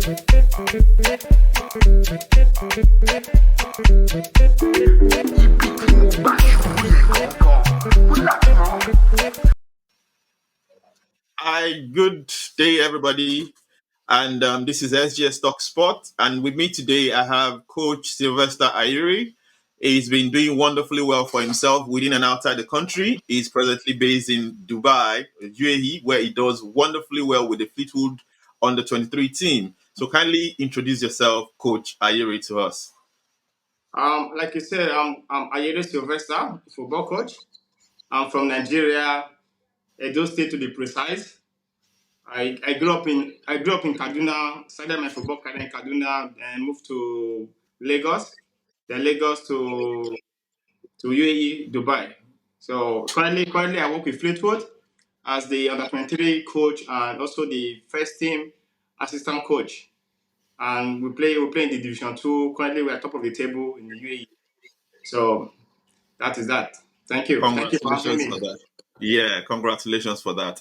Hi, good day, everybody. And this is SGS Stock Sport. And with me today, I have Coach Sylvester Ayere. He's been doing wonderfully well for himself within and outside the country. He's presently based in Dubai, UAE, where he does wonderfully well with the Fleetwood under 23 team. So kindly introduce yourself, Coach Ayere, to us. Like you said, I'm Ayere Sylvester, football coach. I'm from Nigeria, Edo State to be precise. I grew up in Kaduna, started my football career in Kaduna, and moved to Lagos, then Lagos to UAE, Dubai. So currently I work with Fleetwood as the under 23 coach and also the first team assistant coach. And we play in the Division Two. Currently we are top of the table in the UAE. So that is that. Thank you. Thank you for having Congratulations me. for that. Yeah, congratulations for that.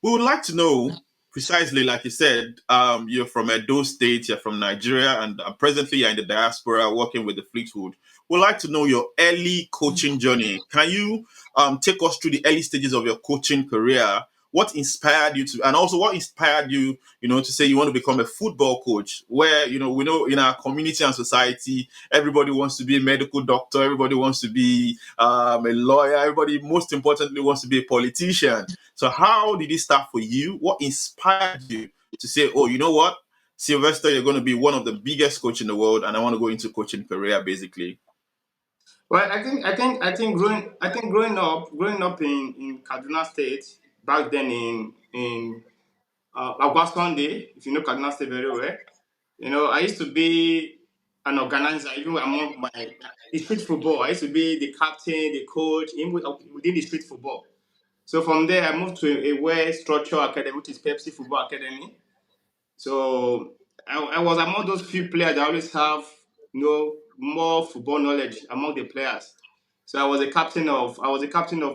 We would like to know precisely, like you said, you're from Edo State, you're from Nigeria, and presently you're in the diaspora working with the Fleetwood. We'd like to know your early coaching journey. Can you take us through the early stages of your coaching career? What inspired you to, and also what inspired you, to say you want to become a football coach? Where we know in our community and society, everybody wants to be a medical doctor, everybody wants to be a lawyer, everybody most importantly wants to be a politician. So how did it start for you? What inspired you to say, oh, you know what, Sylvester, you're going to be one of the biggest coach in the world, and I want to go into coaching career, basically? Well, I think growing up in Kaduna State back then in Agua Sunday, if you know Kaduna State very well, I used to be an organizer even among my the street football. I used to be the captain, the coach within the street football. So from there, I moved to a well-structured academy, which is Pepsi Football Academy. So I was among those few players that always have more football knowledge among the players. So I was captain of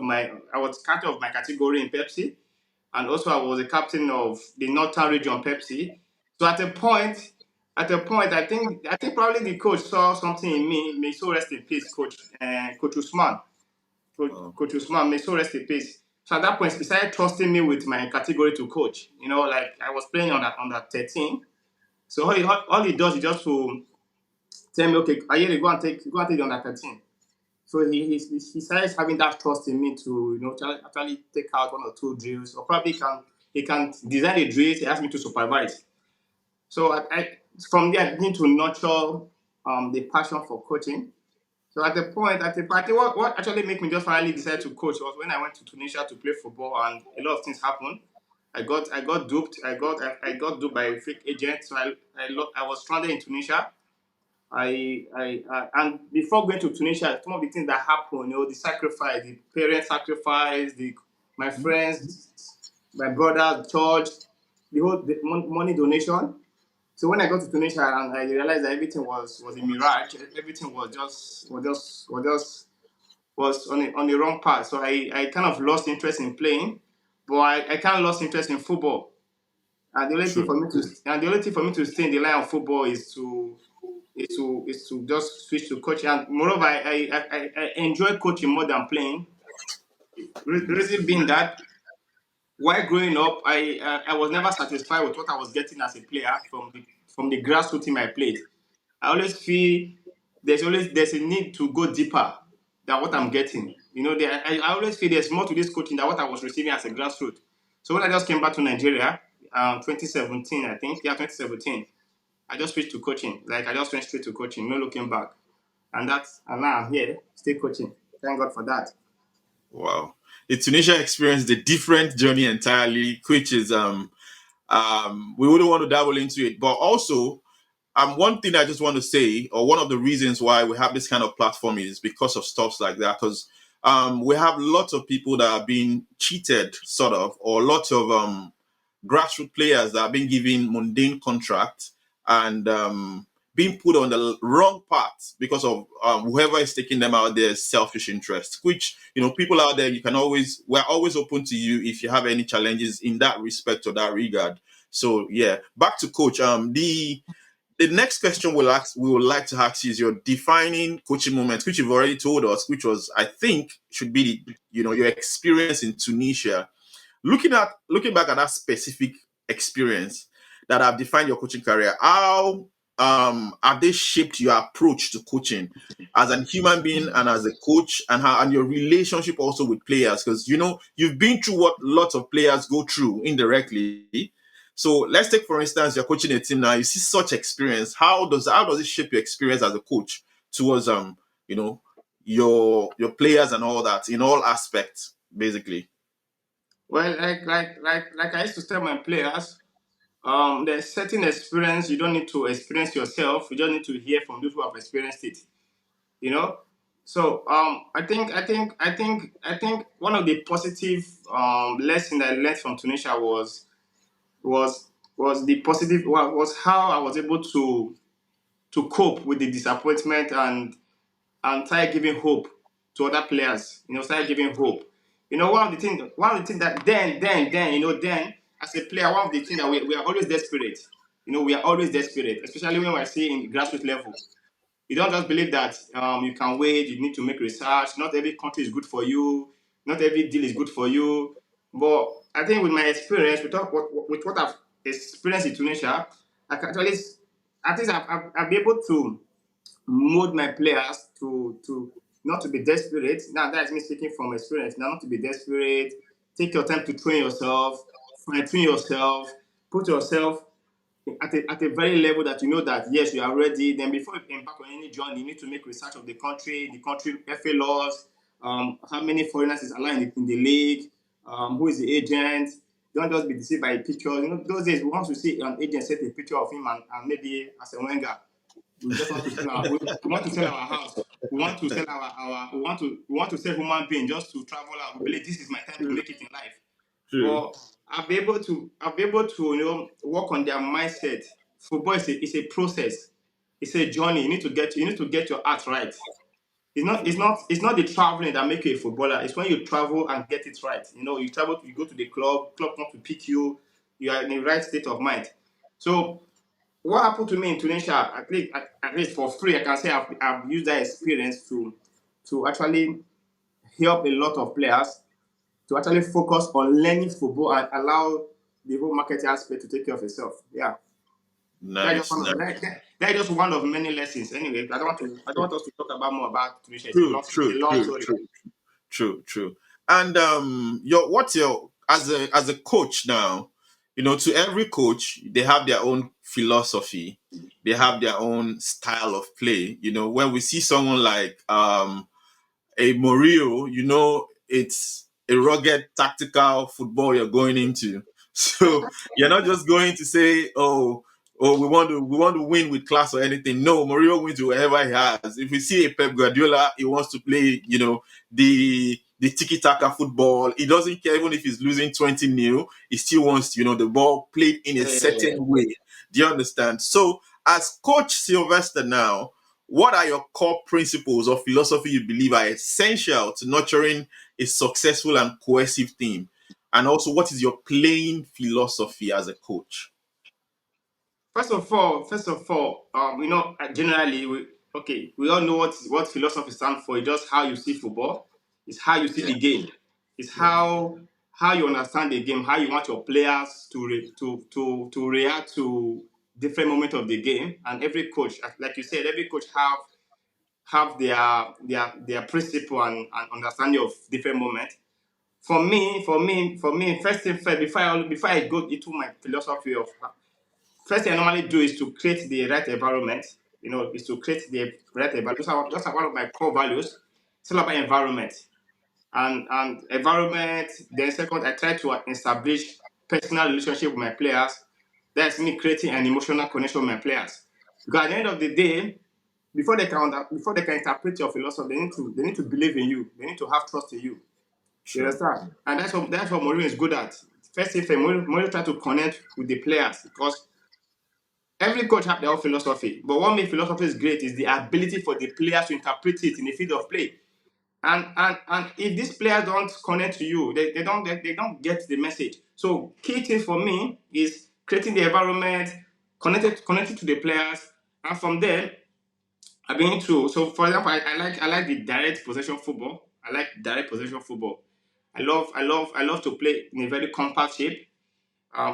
my category in Pepsi, and also I was a captain of the Northern Region Pepsi. So at a point, I think probably the coach saw something in me. May so rest in peace, Coach Usman. Oh, Coach Usman, may so rest in peace. So at that point, he started trusting me with my category to coach. Like I was playing under 13. So all he does is just to tell me, okay, Ayere, go and take the under 13. So he started having that trust in me to to actually take out one or two drills, or probably he can design the drills. He asked me to supervise. So from there I began to nurture the passion for coaching. So I think what actually made me just finally decide to coach was when I went to Tunisia to play football, and a lot of things happened. I got duped. I got duped by a fake agent. So I was stranded in Tunisia. And before going to Tunisia, some of the things that happened, the sacrifice, the parent sacrifice, my friends, my brother, church, the money donation. So when I got to Tunisia and I realized that everything was a mirage, everything was on the wrong path. So I kind of lost interest in playing, but I kind of lost interest in football. And true. the only thing for me to stay in the line of football is to just switch to coaching. And moreover, I enjoy coaching more than playing. Reason being that while growing up, I was never satisfied with what I was getting as a player from the grassroots team I played. I always feel there's a need to go deeper than what I'm getting. I always feel there's more to this coaching than what I was receiving as a grassroots. So when I just came back to Nigeria, 2017, I think, yeah, 2017, I just switched to coaching. Like I just went straight to coaching, no looking back, and now I'm here, still coaching. Thank God for that. Wow. The Tunisia experience is a different journey entirely, which is we wouldn't want to dabble into it. But also, one thing I just want to say, or one of the reasons why we have this kind of platform is because of stuff like that. Because we have lots of people that are being cheated, sort of, or lots of grassroots players that are being given mundane contracts and being put on the wrong path because of whoever is taking them out there selfish interest. Which people out there, we're always open to you if you have any challenges in that respect or that regard. So yeah, back to Coach. The next question we would like to ask you is your defining coaching moment, which you've already told us, which was, I think, should be your experience in Tunisia. Looking back at that specific experience that have defined your coaching career, how have they shaped your approach to coaching as a human being and as a coach, and your relationship also with players? Because you've been through what lots of players go through indirectly. So let's take, for instance, you're coaching a team now. You see such experience. How does it shape your experience as a coach towards you know your players and all that in all aspects, basically? Well, like I used to tell my players, there's certain experience you don't need to experience yourself. You just need to hear from those who have experienced it. You know. So I think one of the positive lessons I learned from Tunisia was the positive was how I was able to cope with the disappointment and start giving hope to other players. Start giving hope. One of the things that then as a player, one of the things that we are always desperate. We are always desperate, especially when we're seeing in the grassroots level. You don't just believe that you can wait. You need to make research. Not every country is good for you. Not every deal is good for you. But I think with my experience, with what I've experienced in Tunisia, I can at least I've been able to mold my players to not to be desperate. Now that's me speaking from experience. Now not to be desperate. Take your time to train yourself, fine tune yourself, put yourself at a very level that you know that yes you are ready. Then before you embark on any journey, you need to make research of the country FA laws, how many foreigners is allowed in the league, who is the agent. Don't just be deceived by a picture. Those days we want to see an agent set a picture of him and maybe as a Wenger. We just want to sell we want to sell our house. We want to sell our we want to sell human being just to travel out. We believe this is my time to make it in life. True. But I'll be able to work on their mindset. Football is a process. It's a journey. You need to get your art right. It's not the traveling that make you a footballer. It's when you travel and get it right. You travel, you go to the club comes to pick you. You are in the right state of mind. So what happened to me in Tunisia, at least for free, I can say I've used that experience to actually help a lot of players to actually focus on learning football and allow the whole marketing aspect to take care of itself. Yeah, Nice, nice. that's just one of many lessons. Anyway, I don't want us to talk about more about Tunisia. It's a True, long it's true, a long true, story. true, true. And what's your as a coach now? To every coach, they have their own philosophy. They have their own style of play. When we see someone like a Murillo, it's a rugged tactical football you're going into. So you're not just going to say, "Oh, we want to win with class or anything." No, Murillo wins with whatever he has. If we see a Pep Guardiola, he wants to play, the tiki taka football. He doesn't care even if he's losing 20-0. He still wants, the ball played in a Yeah. certain way. Do you understand? So as Coach Sylvester now, what are your core principles or philosophy you believe are essential to nurturing a successful and cohesive team? And also, what is your playing philosophy as a coach? Generally, we all know what philosophy stands for. It's just how you see football. It's how you see the game. It's how you understand the game. How you want your players to react to different moments of the game. And every coach, like you said, every coach have their principle and understanding of different moments. For me, first thing first, before I go into my philosophy of first thing I normally do is to create the right environment. Is to create the right environment. Those are one of my core values. It's all about environment and environment. Then second, I try to establish personal relationship with my players. That's me creating an emotional connection with my players. Because at the end of the day, before they can interpret your philosophy, they need to believe in you. They need to have trust in you. You True. understand? And that's what Mourinho is good at. First thing, Mourinho try to connect with the players because Every coach have their own philosophy, but what makes philosophy is great is the ability for the players to interpret it in the field of play. And if these players don't connect to you, they don't get the message. So key thing for me is creating the environment, connected to the players, and from there I begin to. So for example, I like the direct possession football. I like direct possession football. I love to play in a very compact shape.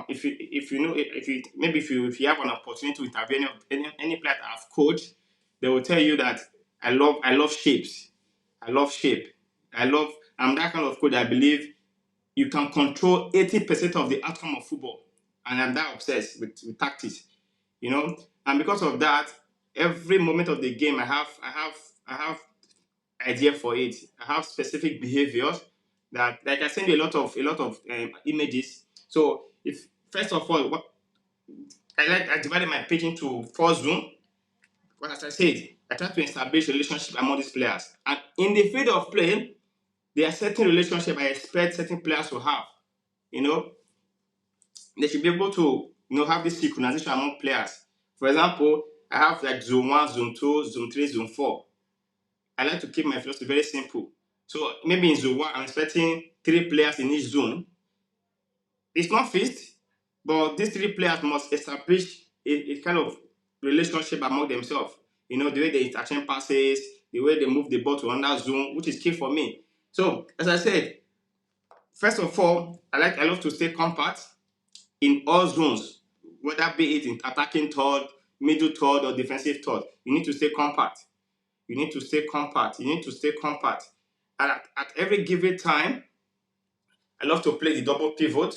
If you know if you maybe if you have an opportunity to interview any player that I've coached, they will tell you that I love shapes. I love shape. I'm that kind of coach. I believe you can control 80% of the outcome of football, and I'm that obsessed with tactics. And because of that, every moment of the game, I have idea for it. I have specific behaviors that, like, I send you a lot of images. So if first of all, what I divided my page into four zones. But as I said, I try to establish relationship among these players. And in the field of play, there are certain relationship I expect certain players to have. You know, they should be able to have this synchronization among players. For example, I have like zone one, zone two, zone three, zone four. I like to keep my philosophy very simple. So maybe in zone one, I'm expecting three players in each zone. It's not fixed, but these three players must establish a kind of relationship among themselves. The way they interchange passes, the way they move the ball to another zone, which is key for me. So, as I said, first of all, I love to stay compact in all zones, whether be it in attacking third, middle third, or defensive third. You need to stay compact. You need to stay compact. You need to stay compact. And at every given time, I love to play the double pivot.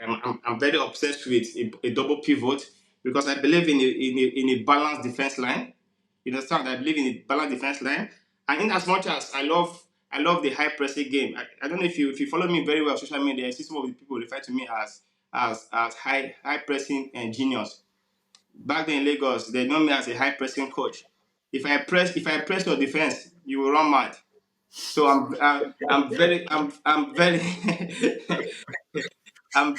I'm very obsessed with a double pivot because I believe in a balanced defense line. You understand? I believe in a balanced defense line. And in as much as I love the high pressing game. I don't know if you follow me very well on social media, I see some of the people refer to me as high pressing genius. Back then in Lagos, they know me as a high pressing coach. If I press your defense, you will run mad. So I'm very I'm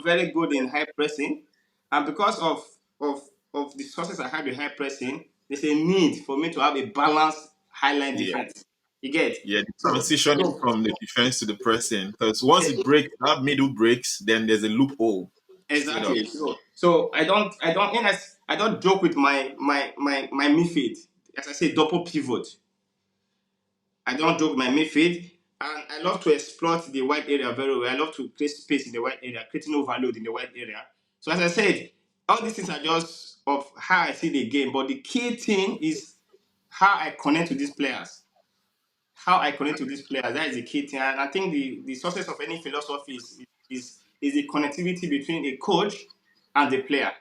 very good in high pressing, and because of the sources I have in high pressing, there's a need for me to have a balanced highline Yeah. defense. You get Yeah, the so transitioning so from the defense to the pressing. Because once it breaks, that middle breaks, then there's a loophole straight up. exactly. So I don't joke with my midfield. As I say, double pivot. I don't joke my midfield, and I love to exploit the wide area very well. I love to create space in the wide area, creating overload in the wide area. So as I said, all these things are just of how I see the game, but the key thing is how I connect to these players. How I connect to these players, that is the key thing. And I think the success of any philosophy is the connectivity between a coach and the player.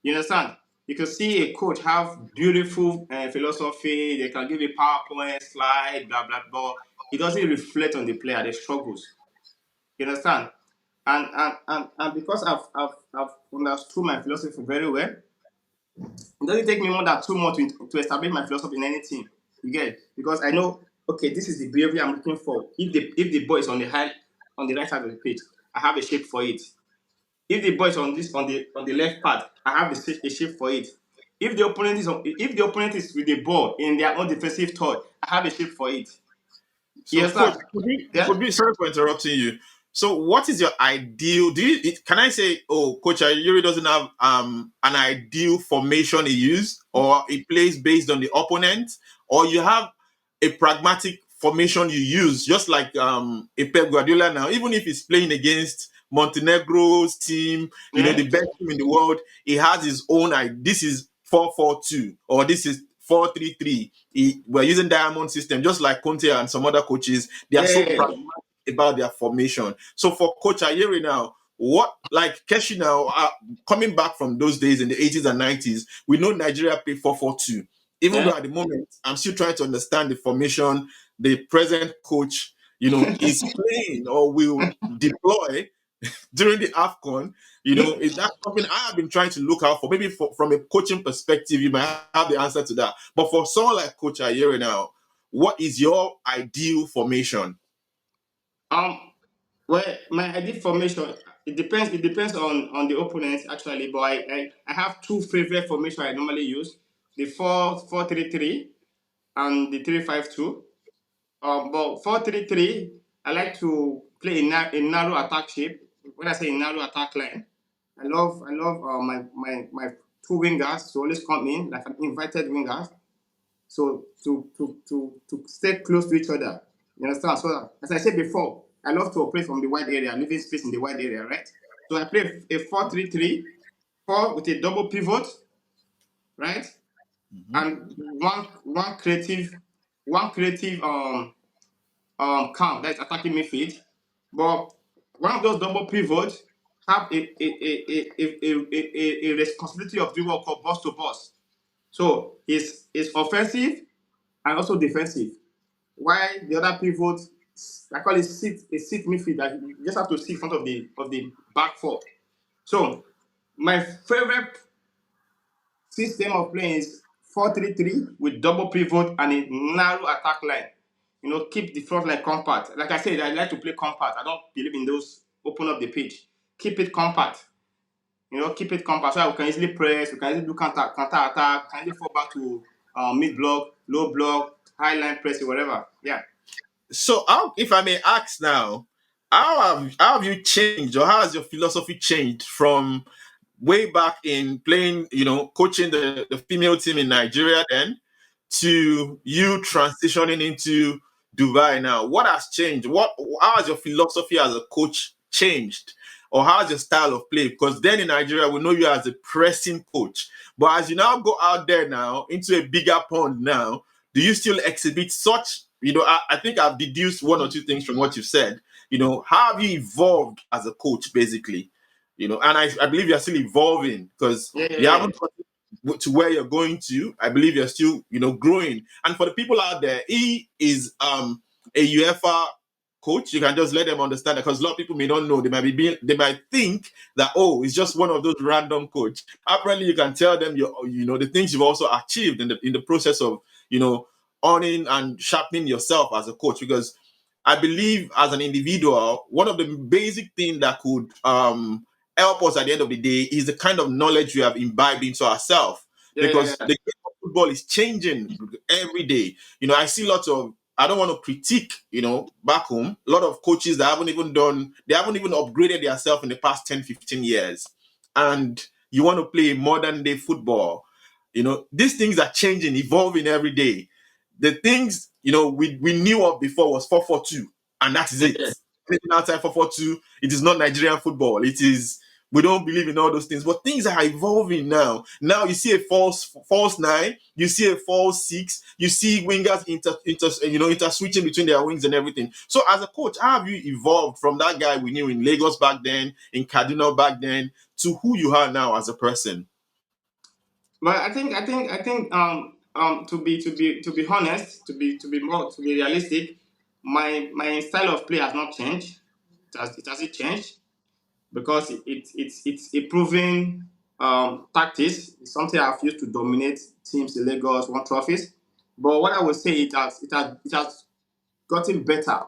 You understand? You can see a coach have beautiful philosophy. They can give a PowerPoint slide, blah blah blah. It doesn't reflect on the player. They struggles. You understand? And because I've understood my philosophy very well, it doesn't take me more than 2 months to establish my philosophy in any team. You get it? Because I know, okay, this is the behavior I'm looking for. If the ball is on the right side of the pitch, I have a shape for it. If the ball is on the left part, I have a shape for it. If the opponent is with the ball in their own defensive third, I have a shape for it. You So, coach, understand? could Yeah. we sorry for interrupting you. So, what is your ideal? Can I say, oh, Coach Ayere doesn't have an ideal formation he uses, or he plays based on the opponent, or you have a pragmatic formation you use, just like a Pep Guardiola now, even if he's playing against Montenegro's team, Yeah. the best team in the world, he has his own. This is 4-4-2, or this is 4-3-3. We're using diamond system, just like Conte and some other coaches. They are Yeah. so Yeah. Yeah. pragmatic about their formation. So for Coach Ayere now, what like Keshi now, coming back from those days in the 80s and 90s, we know Nigeria played 4-4-2. Even Yeah. though at the moment I'm still trying to understand the formation the present coach, is playing or will deploy during the AFCON, is that something I have been trying to look out for? Maybe from a coaching perspective, you might have the answer to that. But for someone like Coach Ayere now, what is your ideal formation? Um. Well, my ideal formation. it depends. It depends on the opponent actually. But I have two favorite formation I normally use: the 4-4-3-3 and the 3-5-2. But 4-3-3, I like to play a narrow attack shape. When I say a narrow attack line, I love my two wingers to always come in like an invited wingers. So to stay close to each other. You understand? So as I said before, I love to operate from the wide area, leaving space in the wide area, right? So I play a 4-3-3, four with a double pivot, right? Mhm. And one creative count that is attacking midfield. But one of those double pivots have a responsibility of doing what called boss to boss. So it's offensive and also defensive. Why the other pivot, I call it sit midfield, that you just have to sit in front of the back four. So my favorite system of playing is 4-3-3 with double pivot and a narrow attack line. Keep the front line compact. Like I said, I like to play compact. I don't believe in those open up the pitch. Keep it compact. Keep it compact so we can easily press, we can easily do counter attack, can easily fall back to mid block, low block, high line press, whatever. Yeah. So, if I may ask now, how have you changed, or how has your philosophy changed from way back in playing, coaching the female team in Nigeria then to you transitioning into Dubai now? What has changed? How has your philosophy as a coach changed? Or how has your style of play? Because then in Nigeria, we know you as a pressing coach. But as you now go out there now into a bigger pond now, do you still exhibit such, I think I've deduced one or two things from what you said. How have you evolved as a coach, basically? And I believe you're still evolving because Yeah, you yeah, yeah. haven't got to where you're going to. I believe you're still, growing. And for the people out there, he is a UEFA coach. You can just let them understand that because a lot of people may not know. They might think that, oh, it's just one of those random coach. Apparently, you can tell them the things you've also achieved in the process of, owning and sharpening yourself as a coach. Because I believe as an individual, one of the basic things that could help us at the end of the day is the kind of knowledge we have imbibed into ourselves. Yeah, yeah, Because yeah. the game of football is changing every day. I see lots of, I don't want to critique, back home, a lot of coaches that they haven't even upgraded themselves in the past 10, 15 years. And you want to play modern day football. These things are changing, evolving every day. The things we knew of before was 4-4-2, and that is Yeah, it. yeah. Anything outside 4-4-2, it is not Nigerian football. It is, we don't believe in all those things. But things are evolving now. Now you see a false nine, you see a false six, you see wingers inter switching between their wings and everything. So as a coach, how have you evolved from that guy we knew in Lagos back then, in Kaduna back then, to who you are now as a person? But I think to be honest, to be realistic, my style of play has not changed. It hasn't changed because it's a proven tactics. It's something I've used to dominate teams in Lagos, won trophies. But what I would say, it has gotten better.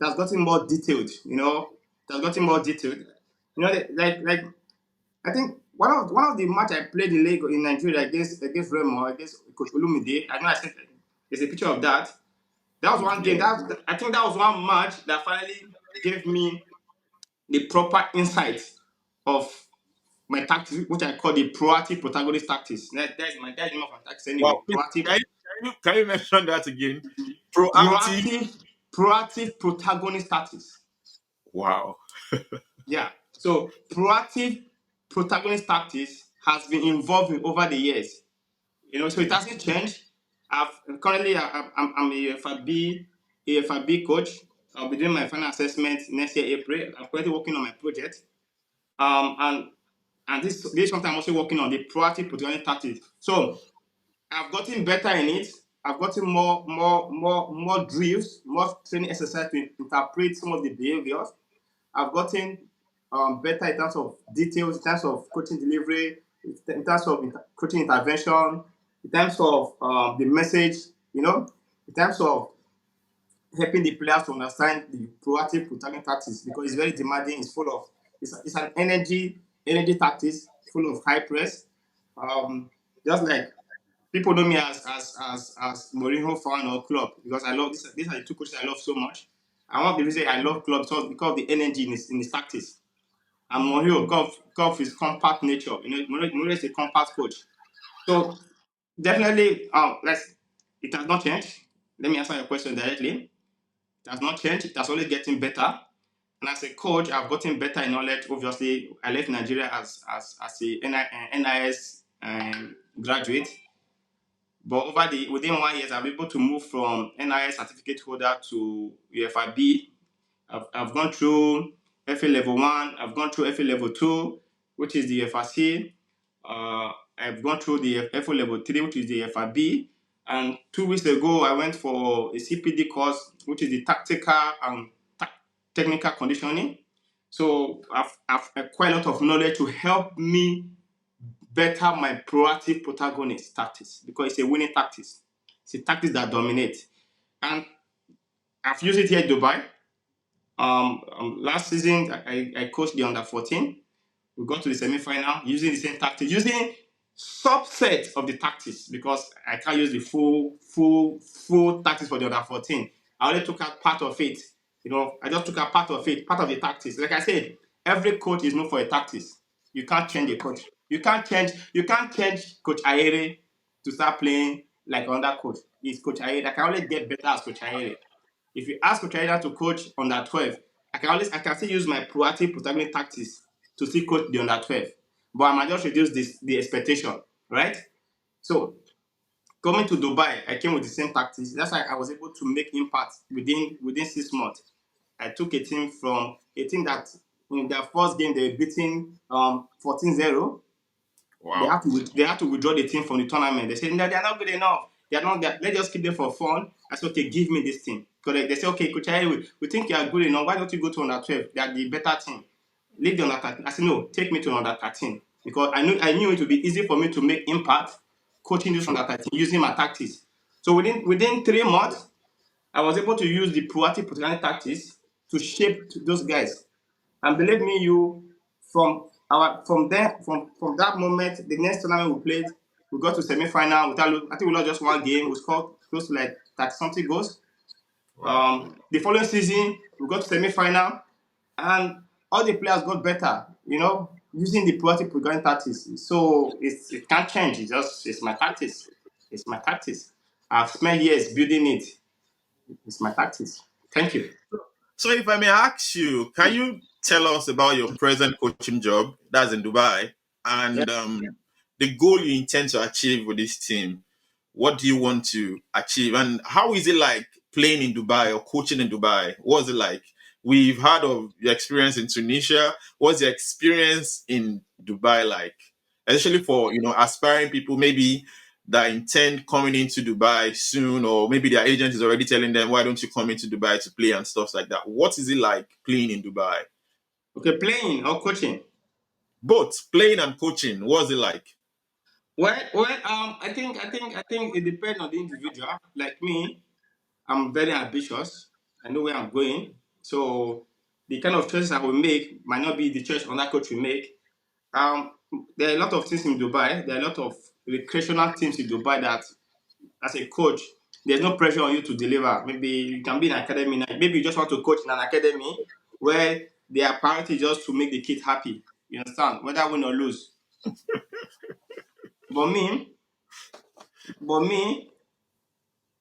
It has gotten more detailed. It has gotten more detailed. Like I think one of the match I played in Lagos in Nigeria against Remo against Coach Olumide. I know I said there's a picture of that. That was one game. Yeah. I think that was one match that finally gave me the proper insight of my tactics, which I call the proactive protagonist tactics. That's the name of my tactics anyway. Wow. Please, can you mention that again? Proactive. Proactive, proactive protagonist tactics. Wow. Yeah. So proactive protagonist tactics has been evolving over the years. So it hasn't changed. I'm a FIB coach. I'll be doing my final assessment next year April. I'm currently working on my project. And this is something I'm also working on, the proactive protagonist tactics. So I've gotten better in it. I've gotten more drills, more training exercise to interpret some of the behaviors. I've gotten better in terms of details, in terms of coaching delivery, in terms of coaching intervention, in terms of the message, in terms of helping the players to understand the proactive protagonist tactics because it's very demanding. It's full of it's an energy tactics full of high press. Um, just like people know me as Mourinho fan or club because I love this. These are the two coaches I love so much. And one of the reasons I love club so because of the energy in his tactics. And Mourinho, golf is compact nature. Mourinho is a compact coach. So definitely, it has not changed. Let me answer your question directly. It has not changed. It has only getting better. And as a coach, I've gotten better in knowledge. Obviously, I left Nigeria as a NIS graduate. But within 1 year, I'm able to move from NIS certificate holder to UFIB. I've gone through FA level 1. I've gone through FA level 2, which is the FRC. I've gone through the FO level 3, which is the FRB. And 2 weeks ago, I went for a CPD course, which is the tactical and technical conditioning. So I've acquired a lot of knowledge to help me better my proactive protagonist tactics because it's a winning tactics. It's a tactics that dominates. And I've used it here in Dubai. Last season, I coached the under 14. We got to the semi-final using the same tactics, using subset of the tactics because I can't use the full tactics for the under 14. I only took out part of it. I just took out part of it, part of the tactics. Like I said, every coach is known for a tactics. You can't change a coach. You can't change Coach Ayere to start playing like another coach. It's Coach Ayere. I can only get better as Coach Ayere. If you ask Coach Ayere to coach under 12, I can still use my proactive protagonist tactics to still coach the under 12. But I might just reduce the expectation, right? So coming to Dubai, I came with the same tactics. That's why I was able to make impact within 6 months. I took a team from a team that in their first game they were beating 14-0. Wow. They had to withdraw the team from the tournament. They said, no, they're not good enough. They're not that. Let's just keep them for fun. I said, okay, give me this team. Because they say, okay, Coach Ayere, we think you are good enough. Why don't you go to under 12? They are the better team. Leave the under 13. I said, no, take me to under 13. Because I knew it would be easy for me to make impact coaching this under 13 using my tactics. So within 3 months, I was able to use the proactive protagonist tactics to shape those guys. And believe me, from that moment, the next tournament we played, we got to semi-final. I think we lost just one game. We scored close to like 30 something goals. Wow. The following season, we got to semi-final, and all the players got better. Using the proactive programming tactics. So it can't change. It's my tactics. It's my tactics. I've spent years building it. It's my tactics. Thank you. So, if I may ask you, can you tell us about your present coaching job? That's in Dubai, Yeah. and the goal you intend to achieve with this team. What do you want to achieve, and how is it like playing in Dubai or coaching in Dubai? What's it like? We've heard of your experience in Tunisia. What's your experience in Dubai like? Especially for aspiring people, maybe that intend coming into Dubai soon, or maybe their agent is already telling them, why don't you come into Dubai to play and stuff like that. What is it like playing in Dubai? Okay, playing or coaching? Both playing and coaching. What's it like? I think it depends on the individual. Like me, I'm very ambitious. I know where I'm going. So the kind of choices I will make might not be the choice another coach will make. Um, there are a lot of things in Dubai. There are a lot of recreational teams in Dubai that, as a coach, there's no pressure on you to deliver. Maybe you can be in an academy. Maybe you just want to coach in an academy where their priority is just to make the kid happy. You understand? Whether win or lose. But me, but me,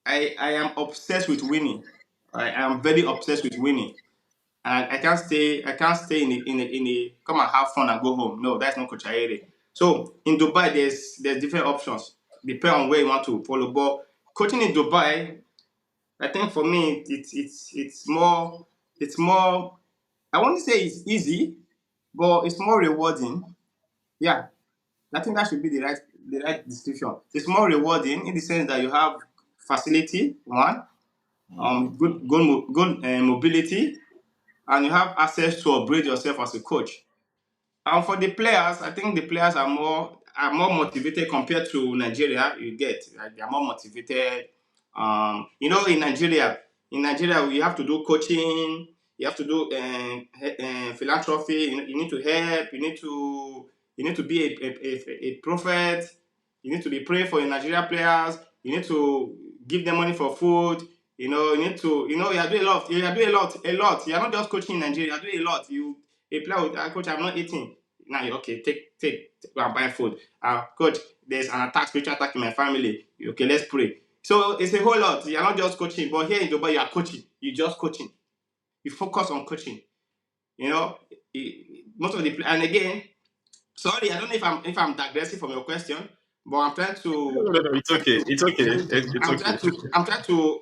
I am obsessed with winning. I am very obsessed with winning. And I can't stay in a come and have fun and go home. No, that's not Coach Ayere. So in Dubai there's different options. Depend on where you want to follow. But coaching in Dubai, I think for me it's more I won't say it's easy, but it's more rewarding. Yeah. I think that should be the right description. It's more rewarding in the sense that you have facility, one, good mobility, and you have access to upgrade yourself as a coach. And for the players, I think the players are more motivated compared to Nigeria. You get like, they are more motivated. In Nigeria we have to do coaching. You have to do philanthropy. You need to help. You need to be a prophet. You need to be praying for your Nigeria players. You need to give them money for food. You need to, you are doing a lot. You are doing a lot. You are not just coaching in Nigeria. You are doing a lot. You a player with coach. I'm not eating. Now you're okay. Go and buy food. Coach, there's an spiritual attack in my family. Okay, let's pray. So it's a whole lot. You're not just coaching, but here in Dubai, you are coaching. You just coaching. You focus on coaching. You know, most of the and again, sorry, I don't know if I'm digressing from your question, but I'm trying No, to no, no, it's okay. It's okay. It's okay. I'm trying to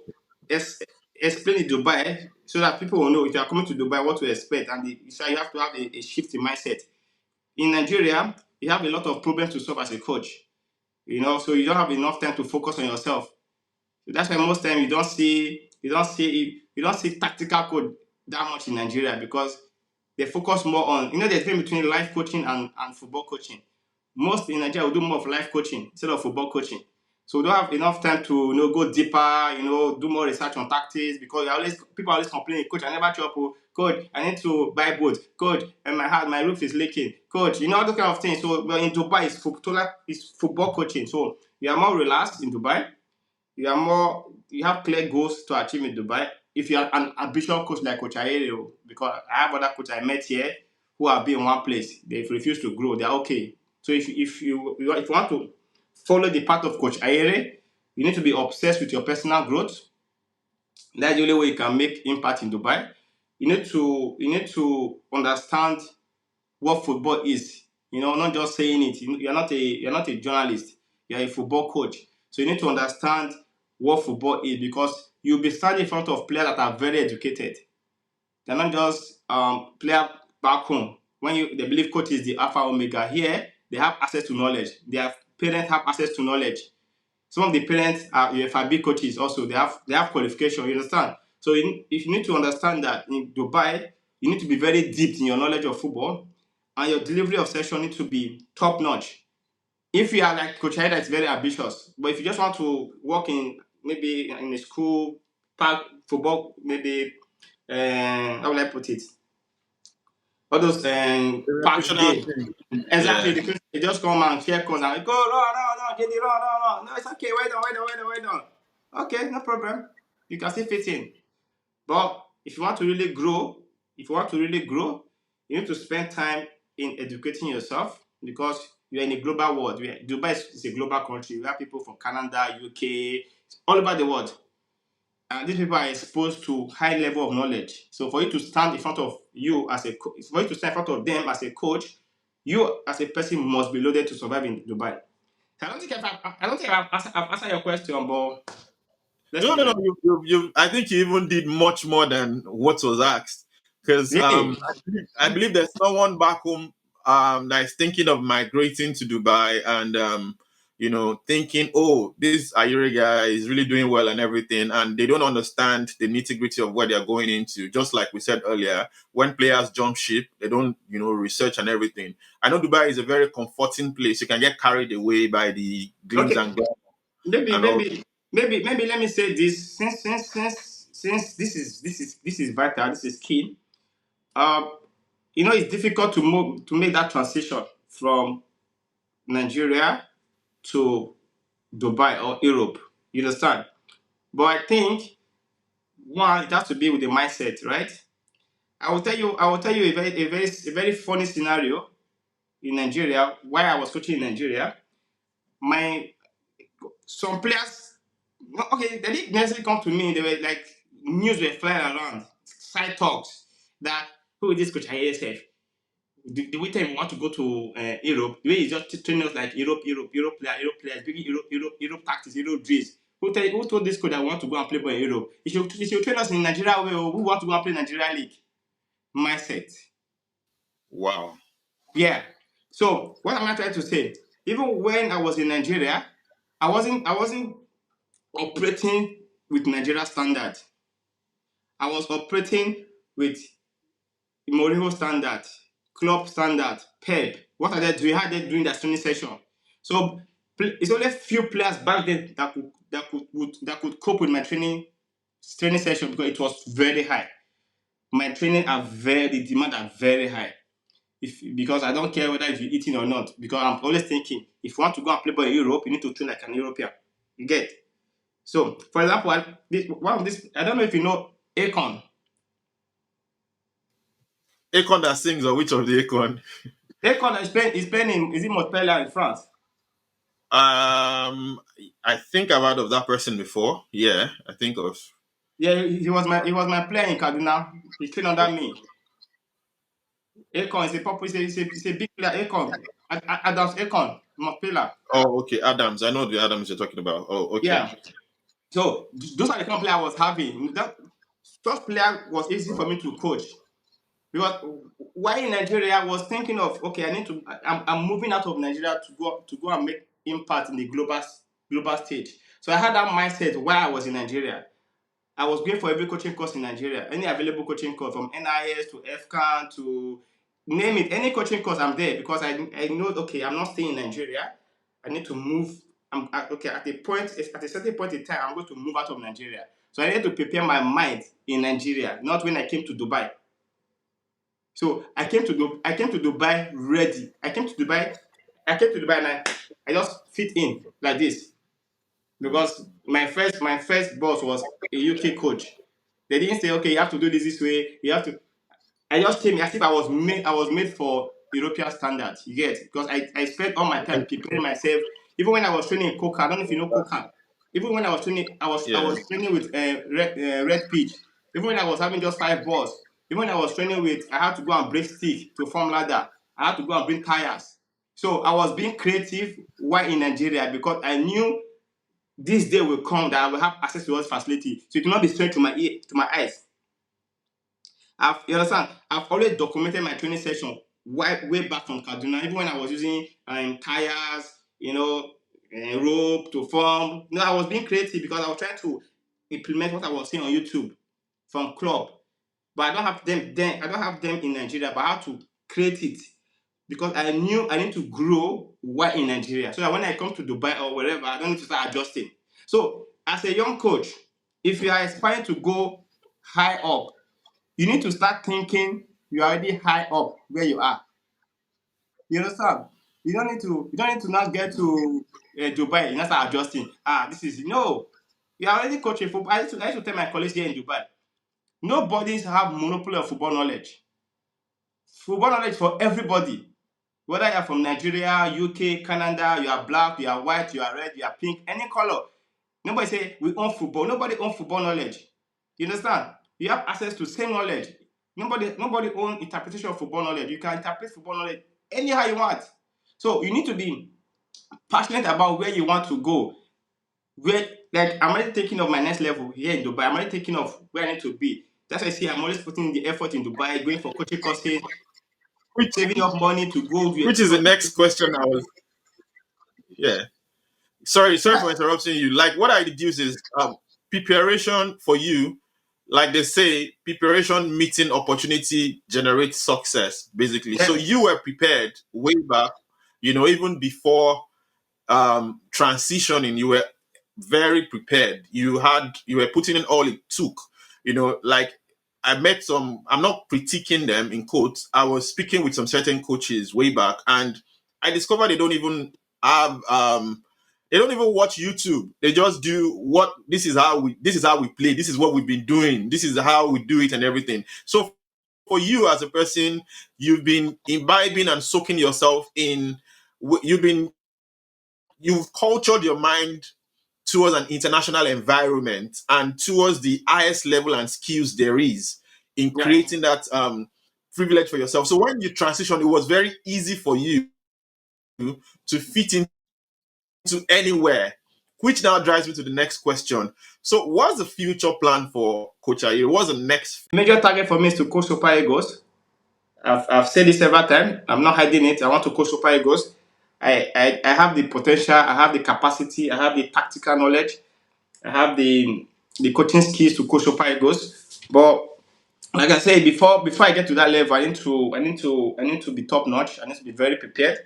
explain in Dubai so that people will know if you are coming to Dubai what to expect, and so you have to have a shift in mindset. In Nigeria, you have a lot of problems to solve as a coach. So you don't have enough time to focus on yourself. So that's why most time you don't see tactical code that much in Nigeria because they focus more on there's a difference between life coaching and football coaching. Most in Nigeria will do more of life coaching instead of football coaching. So we don't have enough time to go deeper, do more research on tactics because people are always complaining, coach, I never chop, oh, coach, I need to buy boat, coach, and my roof is leaking, coach, all those kind of things. So in Dubai it's football coaching. So you are more relaxed in Dubai. You have clear goals to achieve in Dubai. If you are an ambitious coach like Coach Ayere, because I have other coaches I met here who have been in one place, they refuse to grow. They're okay. So if you want to follow the path of Coach Ayere, you need to be obsessed with your personal growth. That's the only way you can make impact in Dubai. You need to understand what football is. Not just saying it. You're not a journalist. You're a football coach. So you need to understand what football is because you'll be standing in front of players that are very educated. They're not just player back home. When they believe coach is the alpha omega, here they have access to knowledge. Their parents have access to knowledge. Some of the parents are UFIB coaches also. They have qualification. You understand? So if you need to understand that in Dubai, you need to be very deep in your knowledge of football, and your delivery of session needs to be top notch. If you are like Coach Ayere, it's very ambitious. But if you just want to work in maybe in a school park football, maybe how will I put it? All those The park recreational game. thing. Exactly. Yeah. They just come and share calls and go, no, JD, no, it's okay, wait on. Okay, no problem. You can still fit in. But if you want to really grow, you need to spend time in educating yourself because you're in a global world. Dubai is a global country. We have people from Canada, UK, all over the world. And these people are exposed to high level of knowledge. So for you to stand in front of for you to stand in front of them as a coach, you as a person must be loaded to survive in Dubai. I don't think I've answered your question, but let's No, keep no, no. going. I think you even did much more than what was asked. Because Really? I believe there's someone back home that is thinking of migrating to Dubai and thinking, oh, this Ayuri guy is really doing well and everything, and they don't understand the nitty gritty of what they're going into. Just like we said earlier, when players jump ship, they don't research and everything. I know Dubai is a very comforting place. You can get carried away by the glings Okay. and glamour Maybe, and all. maybe, maybe. Let me say this. Since this is vital. This is key. Um, it's difficult to make that transition from Nigeria to Dubai or Europe. You understand? But I think one, it has to be with the mindset, right? I will tell you a very funny scenario in Nigeria. Why I was coaching in Nigeria, my some players, okay, they didn't necessarily come to me. They were like news were flying around, side talks that who is this coach ISF? The way time we want to go to Europe, the way he's just training us like Europe players, big Europe tactics, Europe drills. Who told this coach that we want to go and play ball in Europe? He should train us in Nigeria where we want to go and play Nigeria league. Mindset. Wow. Yeah. So what am I trying to say? Even when I was in Nigeria, I wasn't operating with Nigeria standard. I was operating with Mourinho standard, club standard, Pep. What are they doing? How are they doing their training session? So it's only a few players back then that could cope with my training session because it was very high. my training are the demand are very high. Because I don't care whether if you're eating or not. Because I'm always thinking, if you want to go and play ball in Europe, you need to train like an European. You get? So, for example, one of this, I don't know if you know Akon. Akon that sings, or which of the Akon? Akon is playing in, is it Montpellier in France? Um, I think I've heard of that person before. Yeah, I think of. Yeah, he was my player in Kaduna. He trained under me. Akon is a pop, is a big player. Akon, Adams Akon, Montpellier. Oh, okay, Adams. I know the Adams you're talking about. Oh, okay. Yeah. So those are the kind of player I was having. Such player was easy for me to coach. Because while in Nigeria, I was thinking of, okay, I'm moving out of Nigeria to go and make impact in the global stage. So I had that mindset while I was in Nigeria. I was going for every coaching course in Nigeria, any available coaching course from NIS to FCAN to name it, any coaching course, I'm there because I know, okay, I'm not staying in Nigeria. I need to move. Okay, at a certain point in time, I'm going to move out of Nigeria. So I need to prepare my mind in Nigeria, not when I came to Dubai. So I came to Dubai ready. I came to Dubai and I just fit in like this because my first boss was a UK coach. They didn't say, okay, you have to do this way. You have to. I just came as if I was made for European standards. You get? Because I spent all my time preparing myself. Even when I was training in Coca, I don't know if you know Coca. Even when I was training, I Yeah. was training with red pitch. Even when I was having just 5 balls. Even when I was training with, I had to go and break stick to form ladder. I had to go and bring tires. So I was being creative while in Nigeria because I knew this day will come that I will have access to all this facility. So it will not be straight to my ear, to my eyes. You understand? I've always documented my training session way back from Kaduna, even when I was using tires, rope to form. I was being creative because I was trying to implement what I was seeing on YouTube from club. But I don't have them then. I don't have them in Nigeria, but I have to create it because I knew I need to grow while in Nigeria. So that when I come to Dubai or wherever, I don't need to start adjusting. So as a young coach, if you are aspiring to go high up, you need to start thinking you're already high up where you are. You understand? You don't need to not get to Dubai and not start adjusting. This is no. You are already coaching football. I used to tell my colleagues here in Dubai, nobody's have monopoly of football knowledge. Football knowledge for everybody. Whether you are from Nigeria, UK, Canada, you are black, you are white, you are red, you are pink, any color. Nobody say we own football. Nobody own football knowledge. You understand? You have access to same knowledge. Nobody own interpretation of football knowledge. You can interpret football knowledge anyhow you want. So you need to be passionate about where you want to go. Where like I'm already thinking of my next level here in Dubai. I'm already thinking of where I need to be. That's why I see I'm always putting the effort in Dubai, going for coaching courses, Which saving up money to go which is the because next question I was. Yeah. Sorry for interrupting you. Like what I deduce is preparation for you. Like they say, preparation meeting opportunity generates success. Basically, so yes, you were prepared way back. Even before transitioning, you were very prepared. You were putting in all it took. Like I met some. I'm not critiquing them in quotes. I was speaking with some certain coaches way back, and I discovered have they don't even watch YouTube. They just do what this is how we play. This is what we've been doing. This is how we do it and everything. So for you as a person, you've been imbibing and soaking yourself in. You've cultured your mind towards an international environment and towards the highest level and skills there is in yeah. creating that privilege for yourself. So when you transition, it was very easy for you to fit into anywhere, which now drives me to the next question. So what's the future plan for Coach Ayere? What's the next? Major target for me is to coach Super Eagles. I've said this several times. I'm not hiding it. I want to coach Super Eagles. I have the potential. I have the capacity. I have the tactical knowledge. I have the coaching skills to coach Super Eagles. But like I said before I get to that level, I need to be top notch. I need to be very prepared.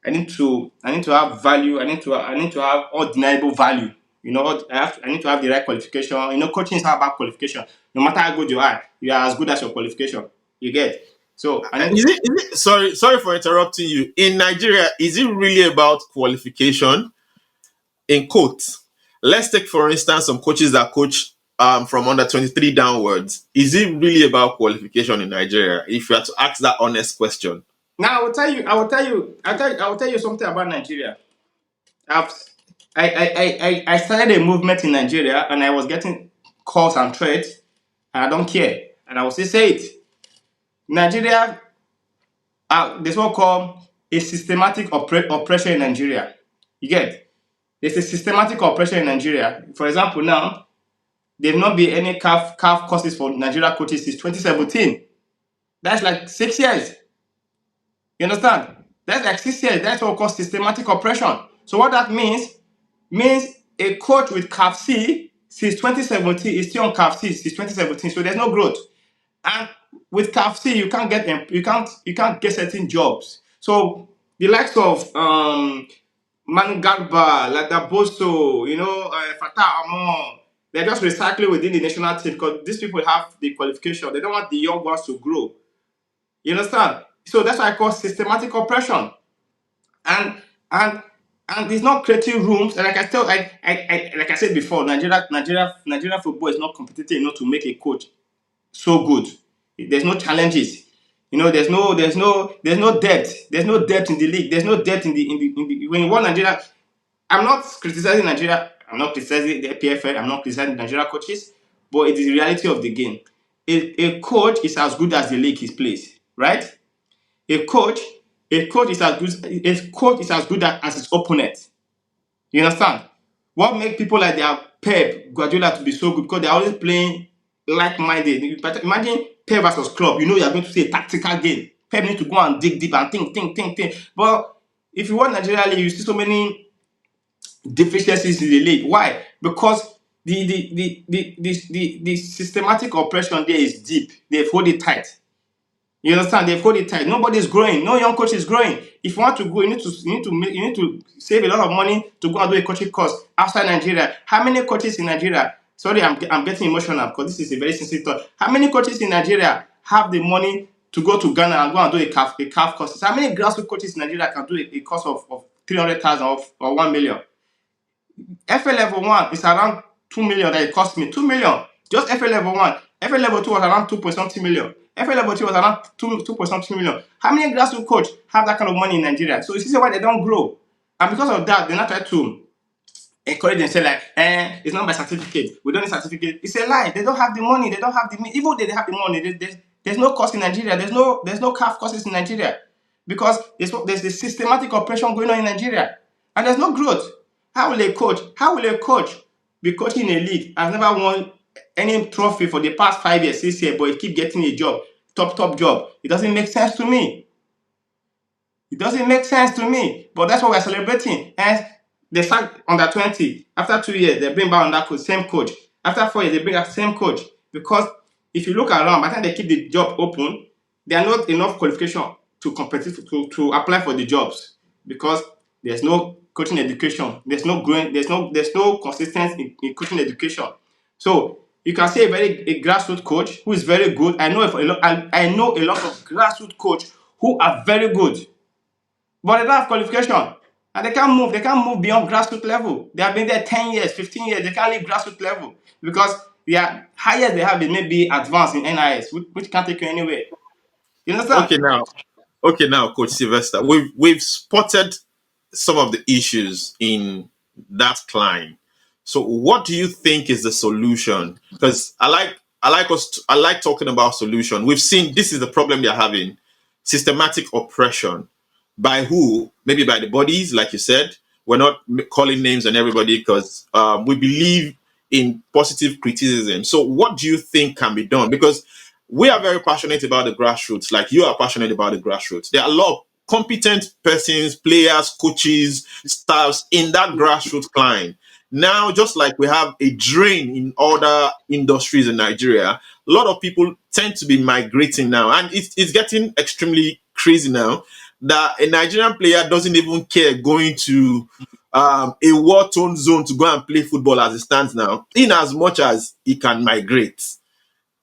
I need to have value. I need to have undeniable value. I need to have the right qualification. Coaching is all about qualification. No matter how good you are as good as your qualification. You get. So I need. Sorry for interrupting you. In Nigeria, is it really about qualification? In quotes, let's take for instance some coaches that coach from under 23 downwards. Is it really about qualification in Nigeria? If you had to ask that honest question. Now I will tell you something about Nigeria. I've, I started a movement in Nigeria, and I was getting calls and threats, and I don't care. And I will still say it. Nigeria, there's what called a systematic oppression in Nigeria. You get? There's a systematic oppression in Nigeria. For example, now, there've not been any CAF courses for Nigeria coaches since 2017. That's like 6 years. You understand? That's like 6 years. That's what we call systematic oppression. So what that means a coach with CAF C since 2017 is still on CAF C since 2017. So there's no growth. And with CAF C, you can't get certain jobs. So the likes of Manu Garba, Ladaboso, Fatah Amon, they're just recycling within the national team because these people have the qualification. They don't want the young ones to grow. You understand? So that's why I call systematic oppression. And and and it's not creating rooms. And like I said before, Nigeria football is not competitive enough to make a coach so good. There's no challenges. There's no depth. There's no depth in the league. There's no depth in the when you want Nigeria. I'm not criticizing Nigeria. I'm not criticizing the PFL. I'm not criticizing Nigeria coaches. But it is the reality of the game. A coach is as good as the league he plays, right? A coach, a coach is as good as his opponent. You understand? What makes people like their Pep Guardiola to be so good because they're always playing like-minded. Imagine Pep versus Club. You are going to see a tactical game. Pep needs to go and dig deep and think. But if you watch Nigeria League, you see so many deficiencies in the league. Why? Because the systematic oppression there is deep. They hold it tight. You understand? They've hold it tight. Nobody's growing. No young coach is growing. If you want to go, you need to save a lot of money to go and do a coaching course outside Nigeria. How many coaches in Nigeria? Sorry, I'm getting emotional because this is a very sensitive thought. How many coaches in Nigeria have the money to go to Ghana and go and do a calf course? How many grassroots coaches in Nigeria can do a course of 300,000 or 1 million? FA level 1 is around 2 million that it cost me. 2 million. Just FA level 1. FA level 2 was around 2 point something million. FA level 3 was around 2 point something million. How many grassroots coach have that kind of money in Nigeria? So you see why they don't grow. And because of that, they're not trying to encourage and say like, it's not by certificate. We don't need certificate. It's a lie. They don't have the money. They don't have the money. Even though they have the money, there's no course in Nigeria. There's no CAF courses in Nigeria because there's a systematic oppression going on in Nigeria, and there's no growth. How will a coach be coaching a league and never won any trophy for the past 5 years, 6 years, but he keep getting a job, top job? It doesn't make sense to me. It doesn't make sense to me. But that's what we're celebrating. And they sacked under 20. After 2 years, they bring back on that coach, same coach. After 4 years, they bring back same coach. Because if you look around, by the time they keep the job open, there are not enough qualification to compete to apply for the jobs. Because there's no coaching education. There's no growing, there's no consistency in coaching education. So you can see a grassroots coach who is very good. I know a lot of grassroots coach who are very good, but they don't have qualification. And they can't move. They can't move beyond grassroots level. They have been there 10 years, 15 years. They can't leave grassroots level because their highest they have is maybe advanced in NIS, which can't take you anywhere. You understand? Okay, now, Coach Sylvester, we've spotted some of the issues in that climb. So, what do you think is the solution? Because I like talking about solution. We've seen this is the problem they're having: systematic oppression. By who? Maybe by the bodies, like you said. We're not calling names on everybody because we believe in positive criticism. So, what do you think can be done? Because we are very passionate about the grassroots, like you are passionate about the grassroots. There are a lot of competent persons, players, coaches, staffs in that grassroots climb. Now, just like we have a drain in other industries in Nigeria, a lot of people tend to be migrating now, and it's getting extremely crazy now that a Nigerian player doesn't even care going to a war-torn zone to go and play football as it stands now, in as much as he can migrate.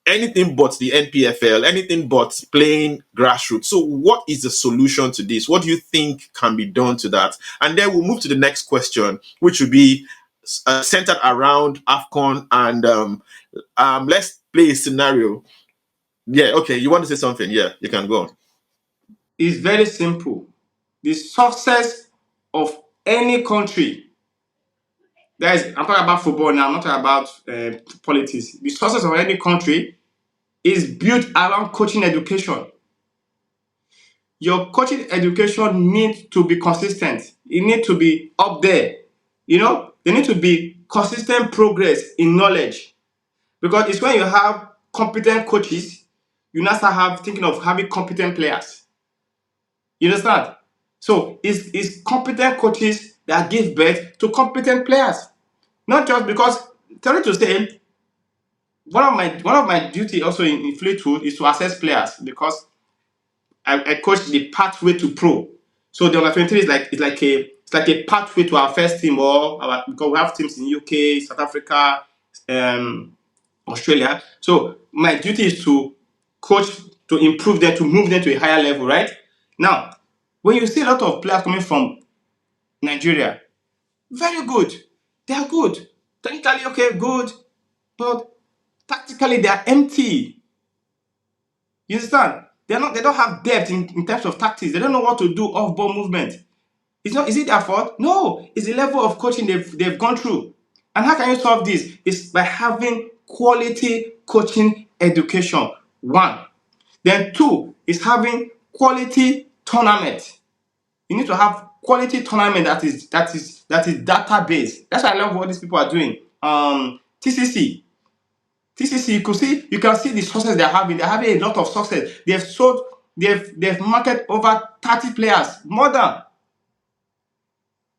Anything but the NPFL, anything but playing grassroots. So what is the solution to this? What do you think can be done to that? And then we'll move to the next question, which would be centered around AFCON. And let's play a scenario. Yeah, okay. You want to say something? Yeah, you can go on. It's very simple. The success of any country, guys, I'm talking about football now, I'm not talking about politics. The success of any country is built around coaching education. Your coaching education needs to be consistent. It needs to be up there. You know, there need to be consistent progress in knowledge. Because it's when you have competent coaches, you now start thinking of having competent players. You understand? So it's competent coaches that give birth to competent players. Not just because, tell you to say, one of my duty also in Fleetwood is to assess players because I coach the pathway to pro. So the under 23 is like a pathway to our first team because we have teams in UK, South Africa, Australia. So my duty is to coach to improve them, to move them to a higher level, right? Now, when you see a lot of players coming from Nigeria, very good. They are good. Technically, okay, good. But tactically, they are empty. You understand? They don't have depth in terms of tactics. They don't know what to do off ball movement. Is it their fault? No, it's the level of coaching they've gone through. And how can you solve this? It's by having quality coaching education. One. Then two is having quality tournament. You need to have quality tournament that is database. That's why I love what these people are doing. TCC. TCC, you can see the success they're having. They're having a lot of success. They've marketed over 30 players, more than.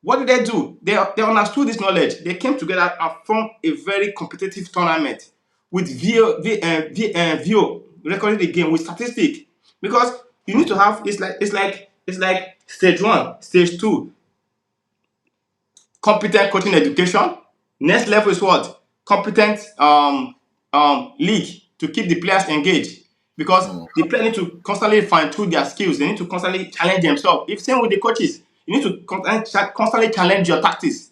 What did they do? They understood this knowledge. They came together and formed a very competitive tournament with VO recording the game with statistics. Because you need to have it's like stage one, stage two, competent coaching education. Next level is what? Competent league to keep the players engaged. Because the players need to constantly fine-tune their skills. They need to constantly challenge themselves. If same with the coaches, you need to constantly challenge your tactics.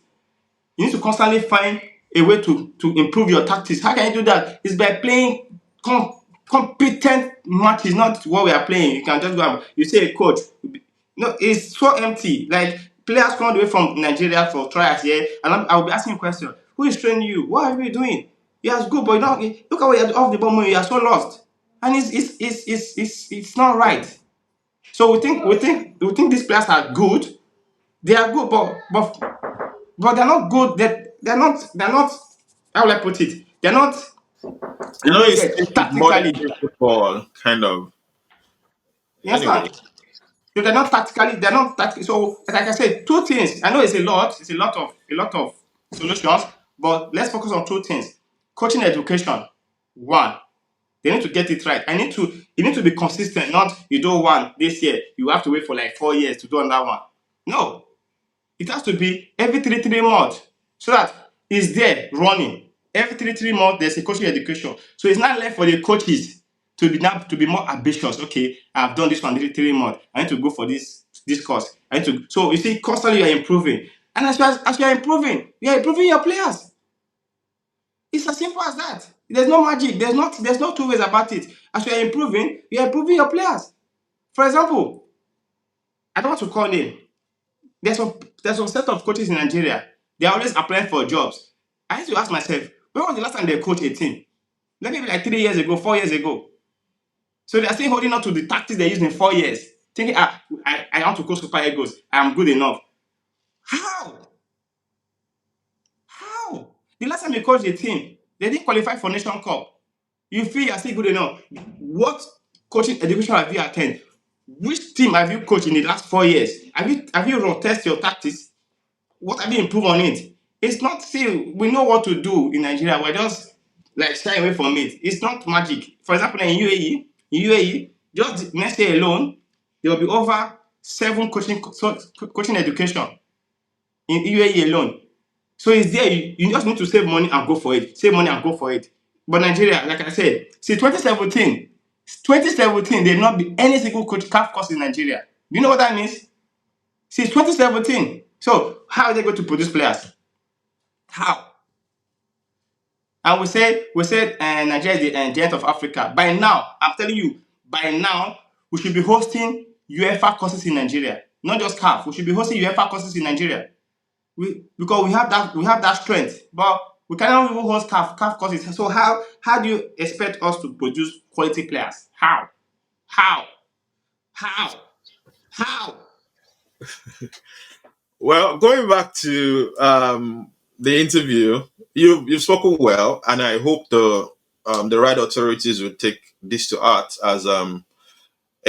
You need to constantly find a way to improve your tactics. How can you do that? It's by playing competent matches, not what we are playing. You can just go and you say a coach. No, it's so empty. Like players come away from Nigeria for trials here, and I will be asking a question: who is training you? What have you been doing? Yes, good, but you know, look at what you're off the ball. You are so lost, and it's not right. So we think these players are good. They are good, but they're not good. They're not. How will I put it? They're not It loaded seems like modern tactically. day football, kind of. You Anyway, understand? So they're not tactically. They're not tactically. So like I said, two things. I know it's a lot. It's a lot of solutions, but let's focus on two things. Coaching education. One, they need to get it right. You need to be consistent. Not you do one this year, you have to wait for like 4 years to do another one. No, it has to be every three months so that it's there running. Every three months, there's a coaching education. So it's not left for the coaches to be more ambitious. Okay, I've done this one every 3 months. I need to go for this course. I need to. So you see, constantly you are improving, and as you are improving your players. It's as simple as that. There's no magic. There's no two ways about it. As you are improving your players. For example, I don't want to call name. There's some set of coaches in Nigeria. They're always applying for jobs. I used to ask myself, when was the last time they coached a team? Maybe like 3 years ago, 4 years ago. So they're still holding on to the tactics they used in 4 years, thinking, I want to coach Super Eagles. I'm good enough. How? How? The last time you coached a team, they didn't qualify for Nation Cup. You feel you're still good enough. What coaching education have you attended? Which team have you coached in the last 4 years? Have you run test your tactics? What have you improved on it? It's not still, we know what to do in Nigeria. We're just like shy away from it. It's not magic. For example, in UAE, just next year alone, there will be over 7 coaching education. in UAE alone. So it's there. You just need to save money and go for it. Save money and go for it. But Nigeria, like I said, since 2017, there not be any single coach CAF course in Nigeria. Do you know what that means? Since 2017. So how are they going to produce players? How? And we said Nigeria is the giant of Africa. By now, I'm telling you, by now we should be hosting UEFA courses in Nigeria, not just CAF. We should be hosting UEFA courses in Nigeria. Because we have that strength, but we cannot even host CAF courses. So how do you expect us to produce quality players? How? How? How? How? Well, going back to the interview, you've spoken well, and I hope the right authorities will take this to heart as a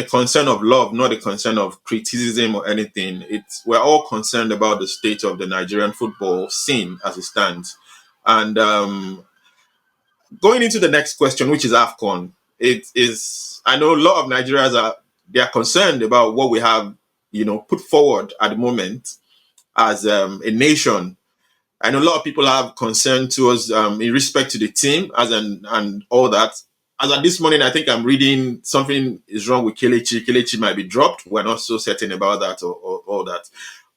concern of love, not a concern of criticism or anything. We're all concerned about the state of the Nigerian football scene as it stands. And going into the next question, which is AFCON, it is, I know a lot of Nigerians they are concerned about what we have, put forward at the moment as a nation. I know a lot of people have concern towards in respect to the team and all that. As at this morning, I think I'm reading something is wrong with Kelechi. Kelechi might be dropped. We're not so certain about that or all that.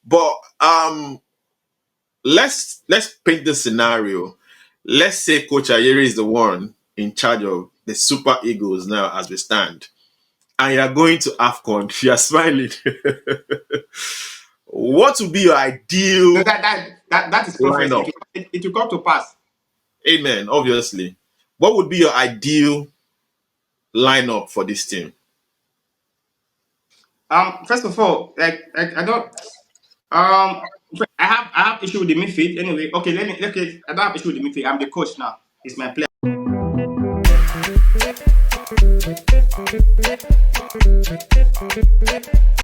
But let's paint the scenario. Let's say Coach Ayere is the one in charge of the Super Eagles now as we stand. And you're going to AFCON. You're smiling. What would be your ideal No, that is prophecy. lineup? It will come to pass. Amen, obviously. What would be your ideal lineup for this team? First of all, I don't I have issue with the midfield anyway. Okay, I don't have issue with the midfield. I'm the coach now. It's my player.